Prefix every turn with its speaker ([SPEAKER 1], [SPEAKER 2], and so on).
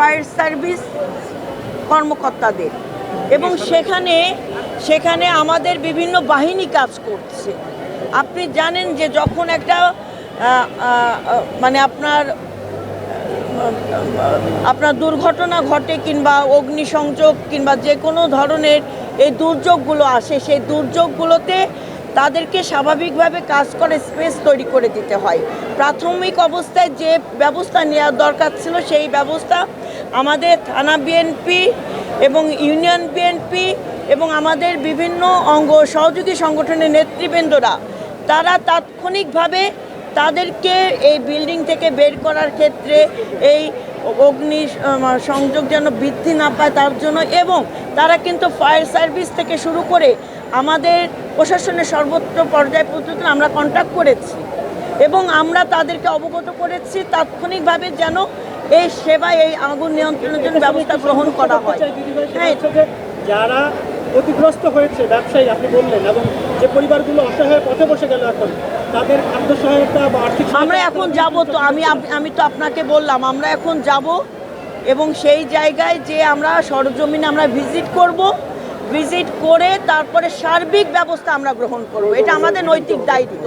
[SPEAKER 1] Fire service কর্মকর্তাদের, এবং সেখানে আমাদের বিভিন্ন বাহিনী কাজ করছে। আপনি জানেন যে যখন একটা মানে আপনার দুর্ঘটনা ঘটে কিংবা অগ্নিসংযোগ কিংবা যে কোনো ধরনের এই দুর্যোগগুলো আসে, সেই দুর্যোগগুলোতে তাদেরকে স্বাভাবিকভাবে কাজ করে স্পেস তৈরি করে দিতে হয়। প্রাথমিক অবস্থায় যে ব্যবস্থা নেওয়ার দরকার ছিল সেই ব্যবস্থা আমাদের থানা বিএনপি এবং ইউনিয়ন বিএনপি এবং আমাদের বিভিন্ন সহযোগী সংগঠনের নেতৃবৃন্দরা তারা তাৎক্ষণিকভাবে তাদেরকে এই বিল্ডিং থেকে বের করার ক্ষেত্রে এই অগ্নি সংযোগ যেন বৃদ্ধি না পায় তার জন্য, এবং তারা কিন্তু ফায়ার সার্ভিস থেকে শুরু করে আমাদের প্রশাসনের সর্বত্র পর্যায় পর্যন্ত আমরা কন্ট্যাক্ট করেছি এবং আমরা তাদেরকে অবগত করেছি তাৎক্ষণিকভাবে যেন এই সেবা, এই আগুন নিয়ন্ত্রণের জন্য ব্যবস্থা গ্রহণ করা হয়। হ্যাঁ,
[SPEAKER 2] যারা ক্ষতিগ্রস্ত হয়েছে ব্যবসায়ী আপনি বললেন, এবং যে পরিবারগুলো অসহায় পথে বসে গেল, এখন তাদের খাদ্য সহায়তা বা আর্থিক
[SPEAKER 1] আমরা এখন যাব, তো আমি তো আপনাকে বললাম আমরা এখন যাব এবং সেই জায়গায় যে আমরা সরজমিনে আমরা ভিজিট করে তারপরে সার্বিক ব্যবস্থা আমরা গ্রহণ করব। এটা আমাদের নৈতিক দায়িত্ব।